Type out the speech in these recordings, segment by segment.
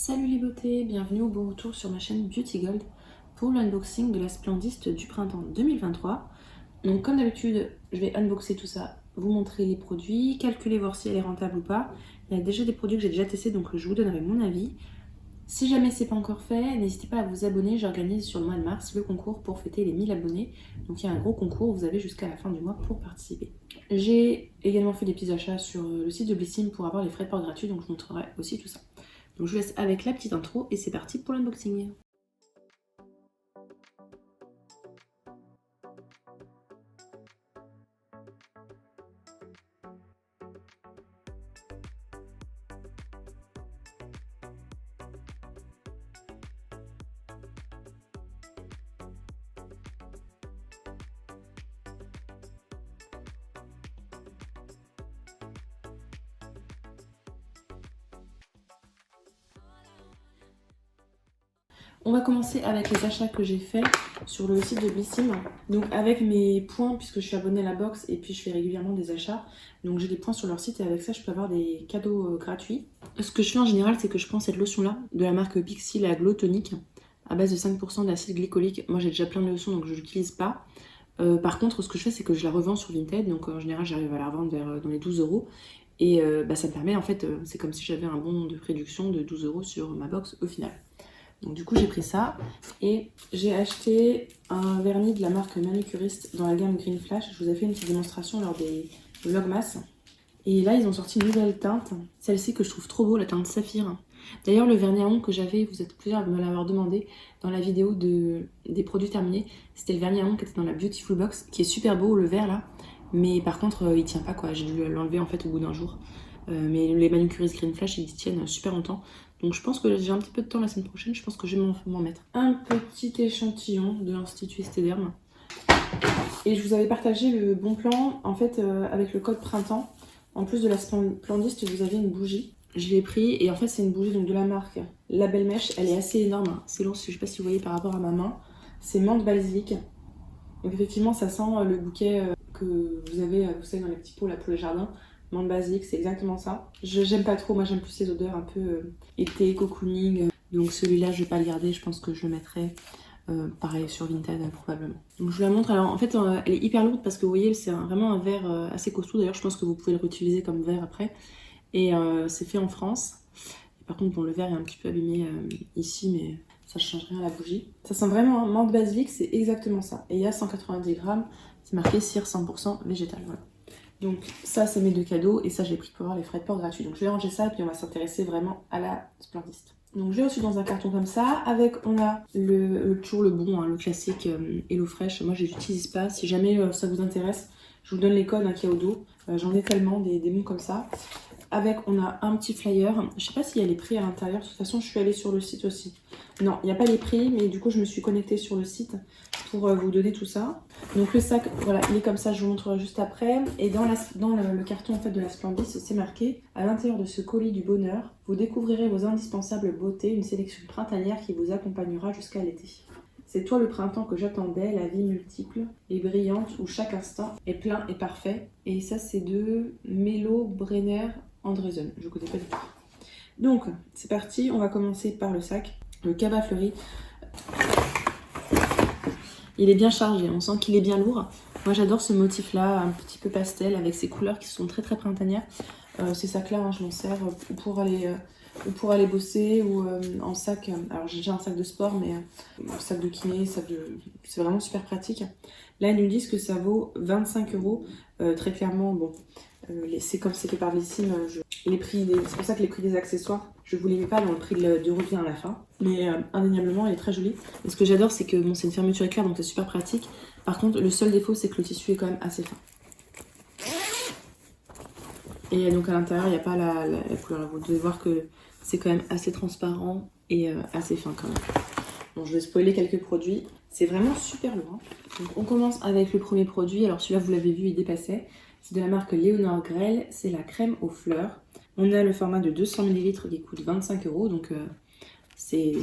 Salut les beautés, bienvenue au bon retour sur ma chaîne Beauty Gold pour l'unboxing de la Splendiste du printemps 2023. Donc comme d'habitude, je vais unboxer tout ça, vous montrer les produits, calculer voir si elle est rentable ou pas. Il y a déjà des produits que j'ai déjà testés, donc je vous donnerai mon avis. Si jamais c'est pas encore fait, n'hésitez pas à vous abonner, j'organise sur le mois de mars le concours pour fêter les 1000 abonnés. Donc il y a un gros concours, vous avez jusqu'à la fin du mois pour participer. J'ai également fait des petits achats sur le site de Blissim pour avoir les frais de port gratuits, donc je vous montrerai aussi tout ça. Donc je vous laisse avec la petite intro et c'est parti pour l'unboxing. On va commencer avec les achats que j'ai faits sur le site de Blissim. Donc avec mes points, puisque je suis abonnée à la box et puis je fais régulièrement des achats. Donc j'ai des points sur leur site et avec ça je peux avoir des cadeaux gratuits. Ce que je fais en général, c'est que je prends cette lotion là de la marque Pixi, la Glow Tonic, à base de 5% d'acide glycolique. Moi j'ai déjà plein de lotions donc je l'utilise pas. Par contre ce que je fais c'est que je la revends sur Vinted. Donc en général j'arrive à la revendre dans les 12 €. Et ça me permet en fait, c'est comme si j'avais un bon de réduction de 12 € sur ma box au final. Donc du coup j'ai pris ça et j'ai acheté un vernis de la marque Manucuriste dans la gamme Green Flash. Je vous ai fait une petite démonstration lors des Vlogmas. Et là ils ont sorti une nouvelle teinte, celle-ci que je trouve trop beau, la teinte Saphir. D'ailleurs le vernis à ongles que j'avais, vous êtes plusieurs à me l'avoir demandé dans la vidéo des produits terminés, c'était le vernis à ongles qui était dans la Beautiful Box, qui est super beau le vert là. Mais par contre il tient pas quoi, j'ai dû l'enlever en fait au bout d'un jour. Mais les Manucuriste Green Flash ils tiennent super longtemps. Donc je pense que j'ai un petit peu de temps la semaine prochaine, je pense que je vais m'en mettre un petit échantillon de l'Institut Estéderm. Et je vous avais partagé le bon plan, en fait avec le code printemps, en plus de la Splendiste, vous avez une bougie. Je l'ai pris et en fait c'est une bougie donc, de la marque La Belle Mèche, elle est assez énorme, c'est long, je sais pas si vous voyez par rapport à ma main. C'est menthe basilic. Donc effectivement ça sent le bouquet que vous avez, vous savez, dans les petits pots là pour les jardins. Menthe basilic, c'est exactement ça. J'aime pas trop, moi j'aime plus ces odeurs un peu été, cocooning. Donc celui-là je vais pas le garder, je pense que je le mettrai pareil sur Vinted probablement. Donc je vous la montre, alors en fait elle est hyper lourde parce que vous voyez c'est vraiment un verre assez costaud. D'ailleurs je pense que vous pouvez le réutiliser comme verre après. Et c'est fait en France. Et par contre bon le verre est un petit peu abîmé ici mais ça change rien à la bougie. Ça sent vraiment menthe basilic, c'est exactement ça. Et il y a 190 grammes, c'est marqué cire 100% végétal, voilà. Donc ça c'est mes deux cadeaux et ça j'ai pris pour avoir les frais de port gratuits. Donc je vais ranger ça et puis on va s'intéresser vraiment à la Splendiste. Donc je l'ai reçu dans un carton comme ça. Avec on a toujours le bon, hein, le classique HelloFresh. Moi je les utilise pas. Si jamais ça vous intéresse, je vous donne les codes qu'il y a au dos. J'en ai tellement des bons comme ça. Avec on a un petit flyer. Je sais pas s'il y a les prix à l'intérieur. De toute façon je suis allée sur le site aussi. Non, il n'y a pas les prix, mais du coup je me suis connectée sur le site pour vous donner tout ça. Donc le sac, voilà, il est comme ça, je vous montrerai juste après. Et dans le carton en fait de la Splendiste, c'est marqué « À l'intérieur de ce colis du bonheur, vous découvrirez vos indispensables beautés, une sélection printanière qui vous accompagnera jusqu'à l'été. C'est toi le printemps que j'attendais, la vie multiple et brillante où chaque instant est plein et parfait. » Et ça c'est de Mélo Brenner Andresen, je ne connais pas du tout. Donc c'est parti, on va commencer par le sac. Le cabas fleuri, il est bien chargé, on sent qu'il est bien lourd. Moi j'adore ce motif là, un petit peu pastel avec ces couleurs qui sont très très printanières. Ces sacs là, hein, je m'en sers pour aller bosser ou en sac. Alors j'ai déjà un sac de sport, mais sac de kiné, c'est vraiment super pratique. Là ils nous disent que ça vaut 25 €. Très clairement, bon, c'est comme c'est fait par Blissim, c'est pour ça que les prix des accessoires, je vous les mets pas dans le prix de revient à la fin. Mais indéniablement, elle est très jolie. Et ce que j'adore, c'est que bon, c'est une fermeture éclair, donc c'est super pratique. Par contre, le seul défaut, c'est que le tissu est quand même assez fin. Et donc à l'intérieur, il n'y a pas la couleur. Vous devez voir que c'est quand même assez transparent et assez fin quand même. Bon, je vais spoiler quelques produits. C'est vraiment super lourd. Hein. Donc on commence avec le premier produit. Alors celui-là, vous l'avez vu, il dépassait. C'est de la marque Léonore Grell. C'est la crème aux fleurs. On a le format de 200 ml qui coûte 25 €. Donc c'est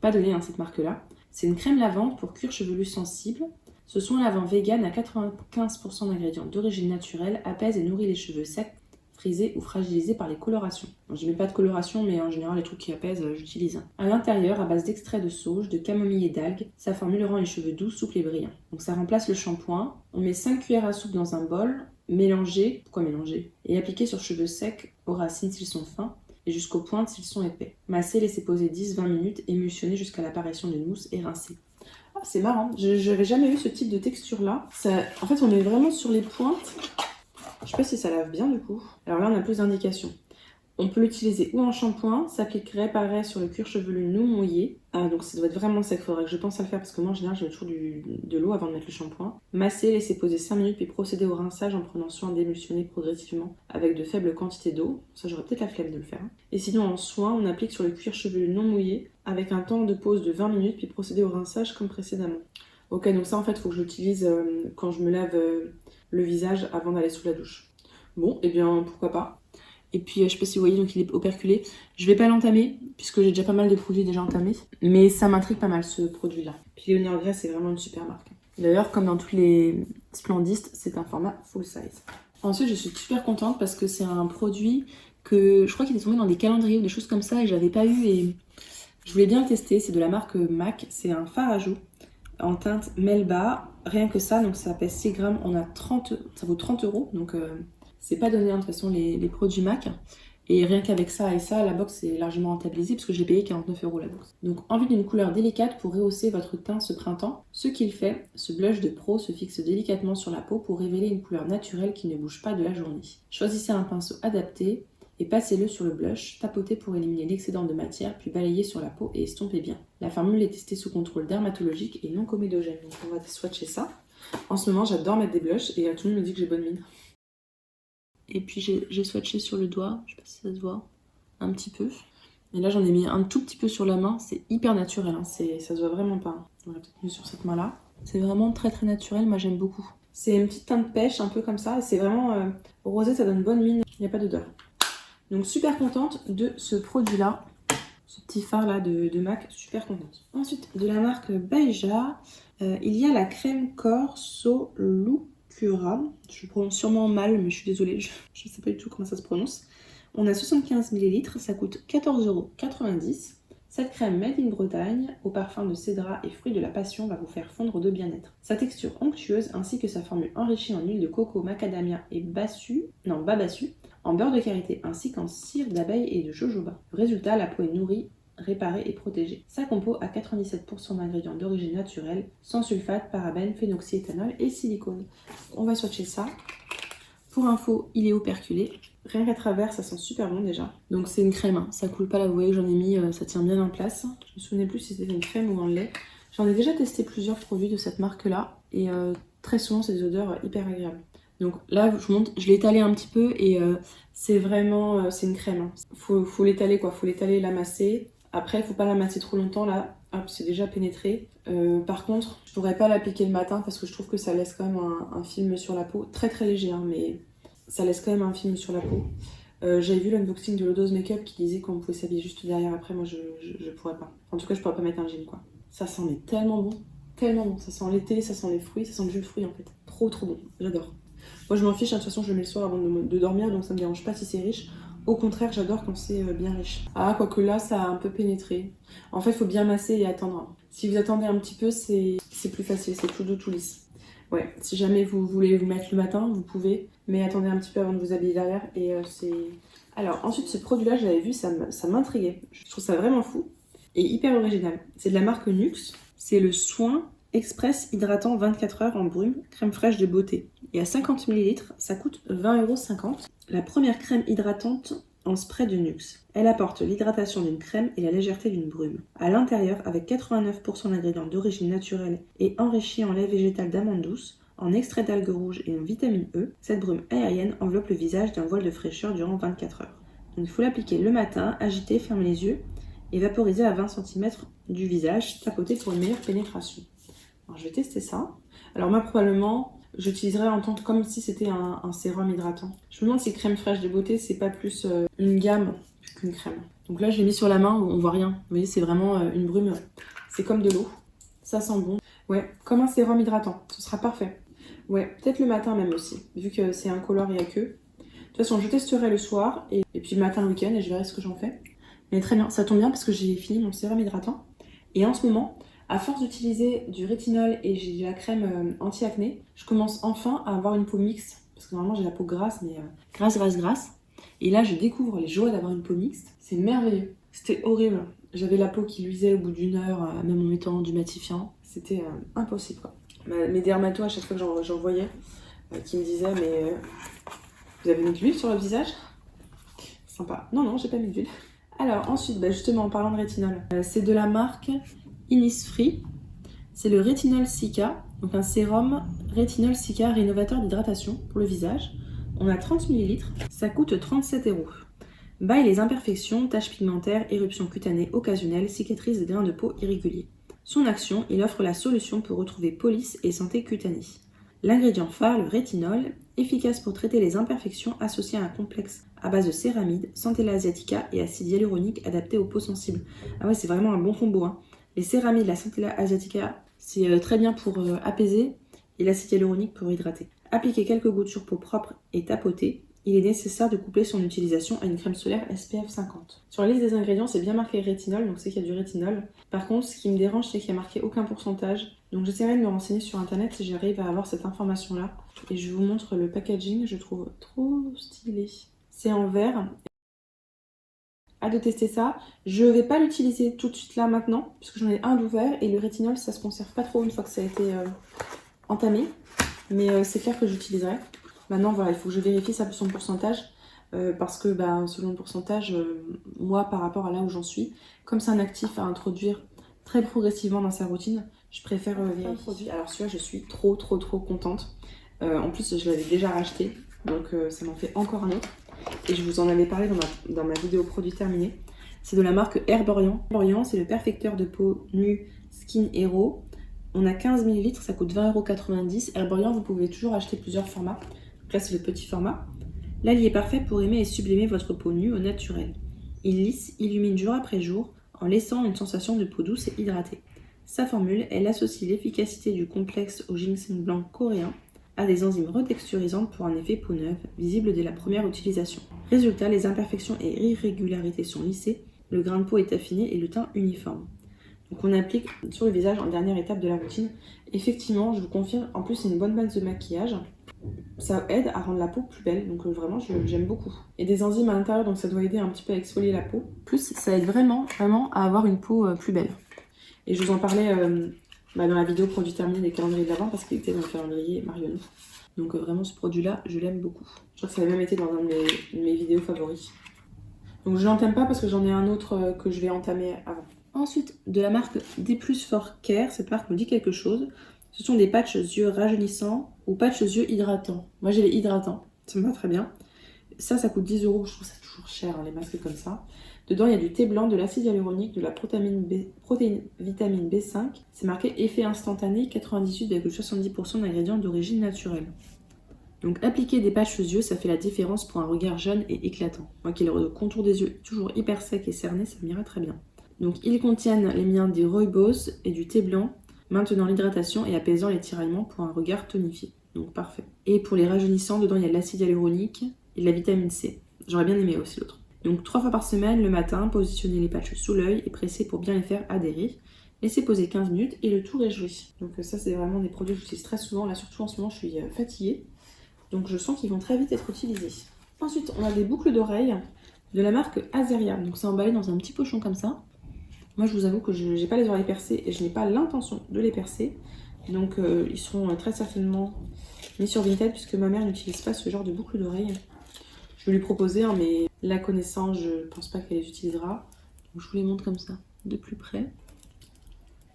pas donné hein, cette marque-là. C'est une crème lavande pour cuir chevelu sensible. Ce sont un lavant vegan à 95% d'ingrédients d'origine naturelle, apaise et nourrit les cheveux secs frisés ou fragilisés par les colorations. Donc, je mets pas de coloration, mais en général, les trucs qui apaisent, j'utilise. À l'intérieur, à base d'extrait de sauge, de camomille et d'algues, sa formule rend les cheveux doux, souples et brillants. Donc ça remplace le shampoing. On met 5 cuillères à soupe dans un bol, mélanger, pourquoi mélanger? Et appliquer sur cheveux secs, aux racines s'ils sont fins, et jusqu'aux pointes s'ils sont épais. Masser, laisser poser 10-20 minutes, émulsionner jusqu'à l'apparition d'une mousse et rincer. Ah, c'est marrant, je n'avais jamais eu ce type de texture là. En fait, on met vraiment sur les pointes. Je sais pas si ça lave bien du coup. Alors là, on a plus d'indications. On peut l'utiliser ou en shampoing, s'appliquerait pareil sur le cuir chevelu non mouillé. Ah, donc ça doit être vraiment sec, faudrait que je pense à le faire parce que moi en général je mets toujours de l'eau avant de mettre le shampoing. Masser, laisser poser 5 minutes puis procéder au rinçage en prenant soin d'émulsionner progressivement avec de faibles quantités d'eau. Ça j'aurais peut-être la flemme de le faire. Et sinon en soin, on applique sur le cuir chevelu non mouillé avec un temps de pause de 20 minutes puis procéder au rinçage comme précédemment. Ok, donc ça en fait il faut que je l'utilise quand je me lave le visage avant d'aller sous la douche. Bon, et bien pourquoi pas. Et puis, je sais pas si vous voyez, donc il est operculé. Je vais pas l'entamer, puisque j'ai déjà pas mal de produits déjà entamés. Mais ça m'intrigue pas mal, ce produit-là. Puis Léonard Grey, c'est vraiment une super marque. D'ailleurs, comme dans tous les Splendistes, c'est un format full size. Ensuite, je suis super contente parce que c'est un produit que je crois qu'il est tombé dans des calendriers ou des choses comme ça et j'avais pas eu et je voulais bien le tester. C'est de la marque MAC. C'est un fard à joues en teinte Melba. Rien que ça, donc ça pèse 6 grammes. Ça vaut 30 €. Donc, c'est pas donné, hein, de toute façon, les produits MAC. Et rien qu'avec ça et ça, la box est largement rentabilisée parce que j'ai payé 49 € la box. Donc, envie d'une couleur délicate pour rehausser votre teint ce printemps. Ce qu'il fait, ce blush de pro se fixe délicatement sur la peau pour révéler une couleur naturelle qui ne bouge pas de la journée. Choisissez un pinceau adapté et passez-le sur le blush, tapotez pour éliminer l'excédent de matière, puis balayez sur la peau et estompez bien. La formule est testée sous contrôle dermatologique et non comédogène. Donc, on va swatcher ça. En ce moment, j'adore mettre des blushs et tout le monde me dit que j'ai bonne mine. Et puis j'ai swatché sur le doigt, je sais pas si ça se voit, un petit peu. Et là j'en ai mis un tout petit peu sur la main, c'est hyper naturel, hein. Ça se voit vraiment pas. On va peut-être mieux sur cette main-là. C'est vraiment très très naturel, moi j'aime beaucoup. C'est une petite teinte pêche, un peu comme ça, c'est vraiment rosé, ça donne bonne mine, il n'y a pas d'odeur. Donc super contente de ce produit-là, ce petit fard-là de MAC, super contente. Ensuite, de la marque Baeja, il y a la crème corps Solu. Je prononce sûrement mal, mais je suis désolée, je ne sais pas du tout comment ça se prononce. On a 75 ml, ça coûte 14,90 €. Cette crème made in Bretagne, au parfum de cédra et fruits de la passion, va vous faire fondre de bien-être. Sa texture onctueuse ainsi que sa formule enrichie en huile de coco, macadamia et babassu, en beurre de karité ainsi qu'en cire d'abeille et de jojoba. Résultat, la peau est nourrie, réparée et protégée. Sa compo a 97% d'ingrédients d'origine naturelle, sans sulfate, parabènes, phénoxyéthanol et silicone. On va swatcher ça. Pour info, il est operculé. Rien qu'à travers, ça sent super bon déjà. Donc c'est une crème, hein. Ça coule pas là, vous voyez, j'en ai mis, ça tient bien en place. Je me souvenais plus si c'était une crème ou un lait. J'en ai déjà testé plusieurs produits de cette marque-là et très souvent c'est des odeurs hyper agréables. Donc là, je vous montre, je l'ai étalé un petit peu et c'est vraiment, c'est une crème, hein. Faut l'étaler quoi, faut l'étaler, l'amasser. Après, il faut pas l'amasser trop longtemps là. Hop, c'est déjà pénétré. Par contre, je pourrais pas l'appliquer le matin parce que je trouve que ça laisse quand même un film sur la peau. Très très léger, hein, mais ça laisse quand même un film sur la peau. J'avais vu l'unboxing de Lodos Makeup qui disait qu'on pouvait s'habiller juste derrière. Après, moi, je pourrais pas. En tout cas, je pourrais pas mettre un jean, quoi. Ça sent mais tellement bon. Tellement bon. Ça sent l'été, ça sent les fruits, ça sent le jus de fruits, en fait. Trop trop bon. J'adore. Moi, je m'en fiche. De toute façon, je le mets le soir avant de dormir, donc ça me dérange pas si c'est riche. Au contraire, j'adore quand c'est bien riche. Ah, quoique là, ça a un peu pénétré. En fait, il faut bien masser et attendre. Si vous attendez un petit peu, c'est plus facile. C'est tout doux, tout lisse. Ouais, si jamais vous voulez vous mettre le matin, vous pouvez. Mais attendez un petit peu avant de vous habiller derrière. Et c'est... Alors, ensuite, ce produit-là, je l'avais vu, ça m'intriguait. Je trouve ça vraiment fou et hyper original. C'est de la marque Nuxe. C'est le Soin Express hydratant 24 heures en brume, crème fraîche de beauté. Et à 50 ml, ça coûte 20,50 €. La première crème hydratante en spray de Nuxe. Elle apporte l'hydratation d'une crème et la légèreté d'une brume. À l'intérieur, avec 89% d'ingrédients d'origine naturelle et enrichie en lait végétal d'amande douce, en extrait d'algues rouges et en vitamine E, cette brume aérienne enveloppe le visage d'un voile de fraîcheur durant 24 heures. Donc, il faut l'appliquer le matin, agiter, fermer les yeux et vaporiser à 20 cm du visage, tapoter pour une meilleure pénétration. Alors, je vais tester ça. Alors moi, probablement, j'utiliserais en tant que comme si c'était un sérum hydratant. Je me demande si crème fraîche de beauté, c'est pas plus une gamme qu'une crème. Donc là, je l'ai mis sur la main, on voit rien. Vous voyez, c'est vraiment une brume. C'est comme de l'eau. Ça sent bon. Ouais, comme un sérum hydratant. Ce sera parfait. Ouais, peut-être le matin même aussi, vu que c'est incolore et aqueux. toute façon, je testerai le soir et puis le matin, le week-end, et je verrai ce que j'en fais. Mais très bien, ça tombe bien parce que j'ai fini mon sérum hydratant. Et en ce moment, à force d'utiliser du rétinol et j'ai de la crème anti-acné, je commence enfin à avoir une peau mixte. Parce que normalement, j'ai la peau grasse, mais grasse. Et là, je découvre les joies d'avoir une peau mixte. C'est merveilleux. C'était horrible. J'avais la peau qui luisait au bout d'une heure, même en mettant du matifiant. C'était impossible, quoi. Mes dermatos, à chaque fois que j'en voyais, qui me disaient, mais vous avez mis de l'huile sur le visage? Sympa. Non, j'ai pas mis d'huile. Alors ensuite, justement, en parlant de rétinol, c'est de la marque Innisfree. C'est le Rétinol Cica, donc un sérum Rétinol Cica rénovateur d'hydratation pour le visage. On a 30 ml, ça coûte 37 €. Baille les imperfections, taches pigmentaires, éruptions cutanées occasionnelles, cicatrices et grains de peau irréguliers. Son action, il offre la solution pour retrouver police et santé cutanée. L'ingrédient phare, le rétinol, efficace pour traiter les imperfections associées à un complexe à base de céramide, Centella asiatica et acide hyaluronique adapté aux peaux sensibles. Ah ouais, c'est vraiment un bon combo, hein. Les céramides, la Centella asiatica, c'est très bien pour apaiser et l'acide hyaluronique pour hydrater. Appliquer quelques gouttes sur peau propre et tapoter. Il est nécessaire de coupler son utilisation à une crème solaire SPF 50. Sur la liste des ingrédients, c'est bien marqué rétinol, donc c'est qu'il y a du rétinol. Par contre, ce qui me dérange, c'est qu'il n'y a marqué aucun pourcentage. Donc j'essaierai de me renseigner sur internet si j'arrive à avoir cette information-là. Et je vous montre le packaging, je trouve trop stylé. C'est en verre. Hâte de tester ça. Je vais pas l'utiliser tout de suite là maintenant, puisque j'en ai un d'ouvert et le rétinol ça se conserve pas trop une fois que ça a été entamé. Mais c'est clair que j'utiliserai. Maintenant voilà, il faut que je vérifie son pourcentage. Parce que selon le pourcentage, moi par rapport à là où j'en suis, comme c'est un actif à introduire très progressivement dans sa routine, je préfère vérifier. Alors celui-là je suis trop contente. En plus je l'avais déjà racheté, donc ça m'en fait encore un autre. Et je vous en avais parlé dans ma vidéo produit terminé. C'est de la marque Herborian. Herborian, c'est le perfecteur de peau nue Skin Hero. On a 15 ml, ça coûte 20,90 €. Herborian, vous pouvez toujours acheter plusieurs formats. Donc là, c'est le petit format. L'allié parfait pour aimer et sublimer votre peau nue au naturel. Il lisse, illumine jour après jour, en laissant une sensation de peau douce et hydratée. Sa formule, elle associe l'efficacité du complexe au ginseng blanc coréen à des enzymes retexturisantes pour un effet peau neuve, visible dès la première utilisation. Résultat, les imperfections et irrégularités sont lissées, le grain de peau est affiné et le teint uniforme. Donc on applique sur le visage en dernière étape de la routine. Effectivement, je vous confirme, en plus c'est une bonne base de maquillage. Ça aide à rendre la peau plus belle, donc vraiment j'aime beaucoup. Il y a des enzymes à l'intérieur, donc ça doit aider un petit peu à exfolier la peau. Plus ça aide vraiment à avoir une peau plus belle. Et je vous en parlais dans la vidéo produit terminé des calendriers de l'Avent parce qu'il était dans le calendrier Marion. Donc vraiment ce produit-là, je l'aime beaucoup. Je crois que ça avait même été dans un de mes vidéos favoris. Donc je l'entame pas parce que j'en ai un autre que je vais entamer avant. Ensuite, de la marque D+ For Care, cette marque me dit quelque chose. Ce sont des patchs yeux rajeunissants ou patchs yeux hydratants. Moi j'ai les hydratants, ça me va très bien. Ça coûte 10 €, je trouve ça toujours cher, hein, les masques comme ça. Dedans, il y a du thé blanc, de l'acide hyaluronique, de la vitamine B5. C'est marqué effet instantané, 98,70% d'ingrédients d'origine naturelle. Donc appliquer des patchs aux yeux, ça fait la différence pour un regard jeune et éclatant. Moi qui ai le contour des yeux toujours hyper sec et cerné, ça m'ira très bien. Donc ils contiennent les miens des rooibos et du thé blanc, maintenant l'hydratation et apaisant les tiraillements pour un regard tonifié. Donc parfait. Et pour les rajeunissants, dedans il y a de l'acide hyaluronique et de la vitamine C. J'aurais bien aimé aussi l'autre. Donc 3 fois par semaine, le matin, positionnez les patchs sous l'œil et pressez pour bien les faire adhérer. Laissez poser 15 minutes et le tour est joué. Donc ça c'est vraiment des produits que j'utilise très souvent. Là surtout en ce moment je suis fatiguée. Donc je sens qu'ils vont très vite être utilisés. Ensuite on a des boucles d'oreilles de la marque Azeria. Donc c'est emballé dans un petit pochon comme ça. Moi je vous avoue que je n'ai pas les oreilles percées et je n'ai pas l'intention de les percer. Donc ils seront très certainement mis sur Vinted puisque ma mère n'utilise pas ce genre de boucles d'oreilles. Je vais lui proposer, hein, mais la connaissant, je pense pas qu'elle les utilisera. Donc je vous les montre comme ça, de plus près.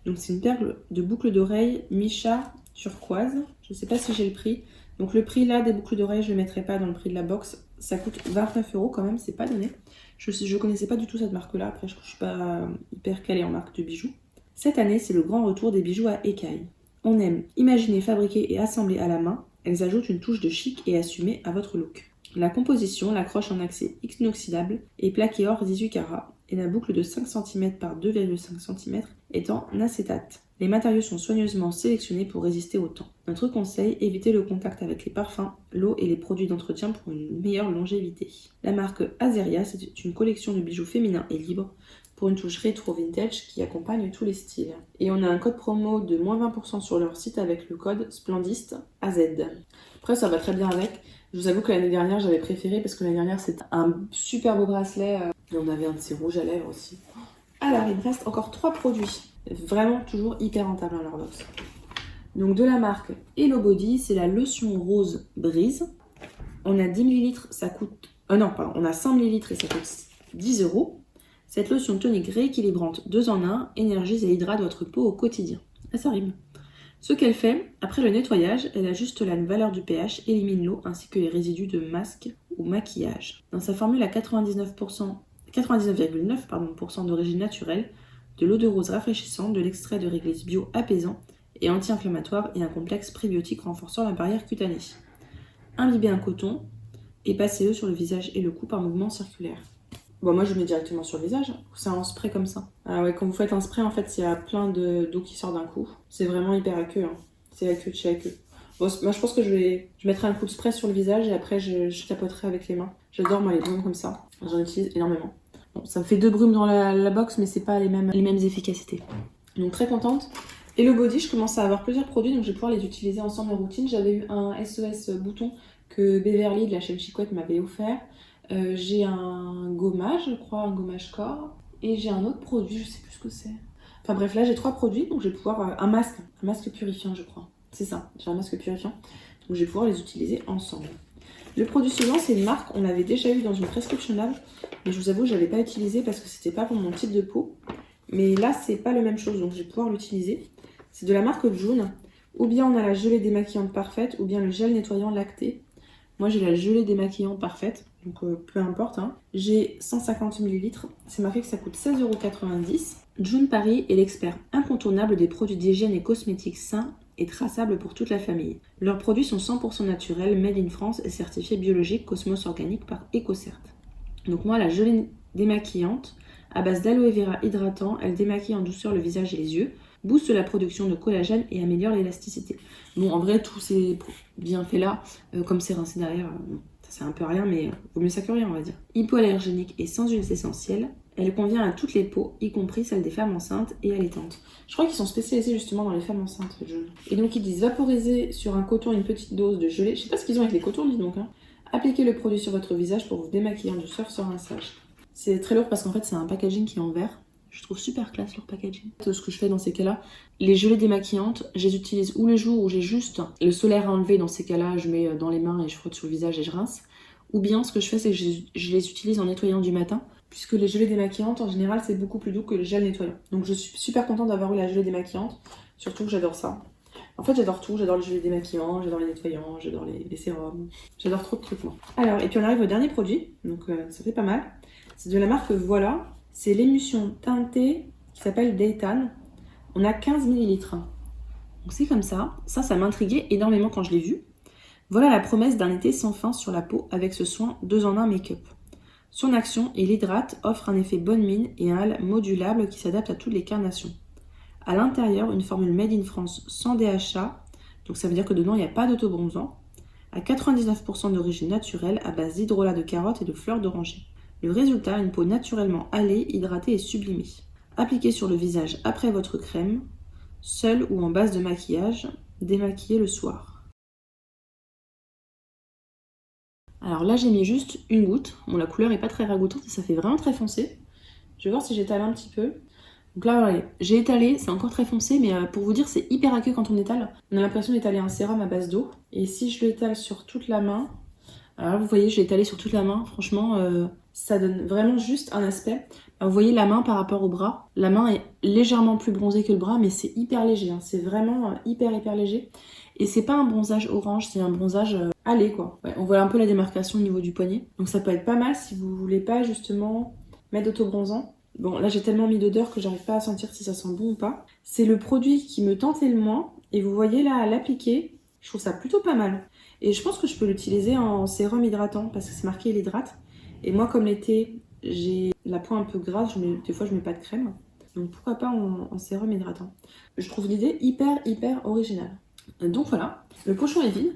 Donc c'est une paire de boucles d'oreilles Micha turquoise. Je ne sais pas si j'ai le prix. Donc le prix là des boucles d'oreilles, je ne le mettrai pas dans le prix de la box. Ça coûte 29 € quand même, c'est pas donné. Je connaissais pas du tout cette marque-là. Après, je suis pas hyper calée en marque de bijoux. Cette année, c'est le grand retour des bijoux à écailles. On aime imaginer, fabriquer et assembler à la main. Elles ajoutent une touche de chic et assumée à votre look. La composition, l'accroche en accès inoxydable et plaqué or 18 carats. et la boucle de 5 cm par 2,5 cm est en acétate. Les matériaux sont soigneusement sélectionnés pour résister au temps. Notre conseil, évitez le contact avec les parfums, l'eau et les produits d'entretien pour une meilleure longévité. La marque Azeria, c'est une collection de bijoux féminins et libres pour une touche rétro vintage qui accompagne tous les styles. Et on a un code promo de moins 20% sur leur site avec le code Splendiste AZ. Après, ça va très bien avec. Je vous avoue que l'année dernière, j'avais préféré parce que l'année dernière, c'était un super beau bracelet. Et on avait un de ces rouges à lèvres aussi. Alors, il me reste encore 3 produits. Vraiment toujours hyper rentable dans leur box. Donc de la marque Hello Body, c'est la lotion rose brise. On a 10 ml, ça coûte... on a 100 ml et ça coûte 10 €. Cette lotion tonique rééquilibrante 2 en 1 énergise et hydrate votre peau au quotidien. Ah, ça rime. Ce qu'elle fait, après le nettoyage, elle ajuste la valeur du pH, élimine l'eau ainsi que les résidus de masque ou maquillage. Dans sa formule à 99,9% d'origine naturelle, de l'eau de rose rafraîchissante, de l'extrait de réglisse bio apaisant et anti-inflammatoire et un complexe prébiotique renforçant la barrière cutanée. Imbibez un coton et passez-le sur le visage et le cou par mouvement circulaire. Bon, moi je le mets directement sur le visage, c'est un spray comme ça. Ah ouais, quand vous faites un spray, en fait, il y a plein d'eau qui sort d'un coup. C'est vraiment hyper aqueux, hein. C'est aqueux de chez aqueux. Bon, moi je pense que je mettrai un coup de spray sur le visage et après je tapoterai avec les mains. J'adore moi les brumes comme ça, j'en utilise énormément. Bon, ça me fait 2 brumes dans la box, mais c'est pas les mêmes efficacités. Donc très contente. Hello Body, je commence à avoir plusieurs produits, donc je vais pouvoir les utiliser ensemble en routine. J'avais eu un SOS bouton que Beverly de la chaîne Chicouette m'avait offert. J'ai un gommage, je crois, un gommage corps. Et j'ai un autre produit, je sais plus ce que c'est. Enfin bref, là j'ai 3 produits, donc je vais pouvoir... un masque purifiant, je crois. C'est ça, j'ai un masque purifiant. Donc je vais pouvoir les utiliser ensemble. Le produit suivant, c'est une marque, on l'avait déjà eu dans une prescription lab, mais je vous avoue, je l'avais pas utilisé parce que c'était pas pour mon type de peau. Mais là, c'est pas la même chose, donc je vais pouvoir l'utiliser. C'est de la marque June. Ou bien on a la gelée démaquillante parfaite, ou bien le gel nettoyant lacté. Moi, j'ai la gelée démaquillante parfaite, donc peu importe. Hein. J'ai 150 ml. C'est marqué que ça coûte 16,90 €. June Paris est l'expert incontournable des produits d'hygiène et cosmétiques sains et traçables pour toute la famille. Leurs produits sont 100% naturels, made in France et certifiés biologiques Cosmos Organique par EcoCert. Donc moi, la gelée démaquillante, à base d'aloe vera hydratant, elle démaquille en douceur le visage et les yeux, booste la production de collagène et améliore l'élasticité. Bon, en vrai, tous ces bienfaits-là, comme c'est rincé derrière, ça sert un peu à rien, mais vaut mieux ça que rien, on va dire. Hypoallergénique et sans huiles essentielles, elle convient à toutes les peaux, y compris celles des femmes enceintes et allaitantes. Je crois qu'ils sont spécialisés justement dans les femmes enceintes. Et donc ils disent vaporiser sur un coton une petite dose de gelée. Je sais pas ce qu'ils ont avec les cotons, dis donc. Hein. Appliquez le produit sur votre visage pour vous démaquiller en douceur sans rinçage. C'est très lourd parce qu'en fait c'est un packaging qui est en verre. Je trouve super classe leur packaging. Ce que je fais dans ces cas-là, les gelées démaquillantes, je les utilise ou les jours où j'ai juste le solaire à enlever. Dans ces cas-là, je mets dans les mains et je frotte sur le visage et je rince. Ou bien ce que je fais, c'est que je les utilise en nettoyant du matin. Puisque les gelées démaquillantes, en général, c'est beaucoup plus doux que le gel nettoyant. Donc je suis super contente d'avoir eu la gelée démaquillante. Surtout que j'adore ça. En fait, j'adore tout. J'adore le gelée démaquillant, j'adore les nettoyants, j'adore les sérums. J'adore trop de trucs, moi. Alors, et puis on arrive au dernier produit. Donc ça fait pas mal. C'est de la marque Voilà. C'est l'émulsion teintée qui s'appelle Daytan. On a 15 ml. Donc c'est comme ça. Ça m'intriguait énormément quand je l'ai vu. Voilà la promesse d'un été sans fin sur la peau avec ce soin 2 en 1 make-up. Son action, il hydrate, offre un effet bonne mine et un halo modulable qui s'adapte à toutes les carnations. À l'intérieur, une formule made in France sans DHA, donc ça veut dire que dedans il n'y a pas d'autobronzant, à 99% d'origine naturelle à base d'hydrolat de carotte et de fleurs d'oranger. Le résultat, une peau naturellement hâlée, hydratée et sublimée. Appliquez sur le visage après votre crème, seule ou en base de maquillage, démaquillez le soir. Alors là, j'ai mis juste une goutte. Bon, la couleur est pas très ragoûtante et ça fait vraiment très foncé. Je vais voir si j'étale un petit peu. Donc là, voilà, j'ai étalé, c'est encore très foncé, mais pour vous dire, c'est hyper aqueux quand on étale. On a l'impression d'étaler un sérum à base d'eau. Et si je l'étale sur toute la main, alors là, vous voyez, je l'ai étalé sur toute la main. Franchement, ça donne vraiment juste un aspect. Vous voyez la main par rapport au bras. La main est légèrement plus bronzée que le bras, mais c'est hyper léger. Hein. C'est vraiment hyper léger. Et c'est pas un bronzage orange, c'est un bronzage allé quoi. Ouais, on voit un peu la démarcation au niveau du poignet. Donc ça peut être pas mal si vous voulez pas justement mettre d'autobronzant. Bon, là j'ai tellement mis d'odeur que j'arrive pas à sentir si ça sent bon ou pas. C'est le produit qui me tentait le moins. Et vous voyez là, à l'appliquer, je trouve ça plutôt pas mal. Et je pense que je peux l'utiliser en sérum hydratant parce que c'est marqué il hydrate. Et moi, comme l'été, j'ai la peau un peu grasse, des fois je mets pas de crème. Donc pourquoi pas en sérum hydratant. Je trouve l'idée hyper originale. Donc voilà, le pochon est vide.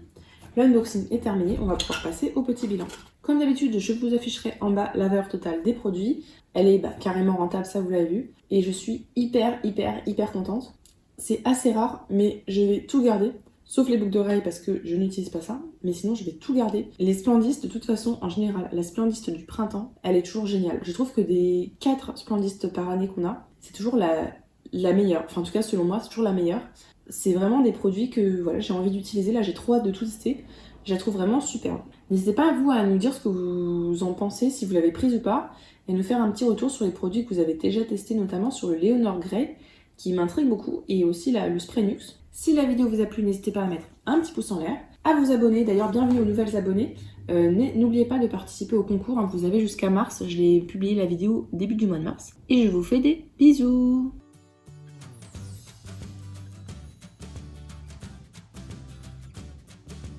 L'unboxing est terminé, on va pouvoir passer au petit bilan. Comme d'habitude, je vous afficherai en bas la valeur totale des produits. Elle est carrément rentable, ça vous l'avez vu. Et je suis hyper contente. C'est assez rare, mais je vais tout garder. Sauf les boucles d'oreilles parce que je n'utilise pas ça. Mais sinon, je vais tout garder. Les Splendist, de toute façon, en général, la Splendist du printemps, elle est toujours géniale. Je trouve que des 4 Splendist par année qu'on a, c'est toujours la meilleure. Enfin, en tout cas, selon moi, c'est toujours la meilleure. C'est vraiment des produits que voilà, j'ai envie d'utiliser. Là, j'ai trop hâte de tout tester. Je la trouve vraiment superbe. N'hésitez pas vous à nous dire ce que vous en pensez, si vous l'avez prise ou pas, et nous faire un petit retour sur les produits que vous avez déjà testés, notamment sur le Leonor Grey, qui m'intrigue beaucoup, et aussi le Spray Nuxe. Si la vidéo vous a plu, n'hésitez pas à mettre un petit pouce en l'air, à vous abonner. D'ailleurs, bienvenue aux nouvelles abonnés. N'oubliez pas de participer au concours, hein, vous avez jusqu'à mars. Je l'ai publié la vidéo début du mois de mars. Et je vous fais des bisous.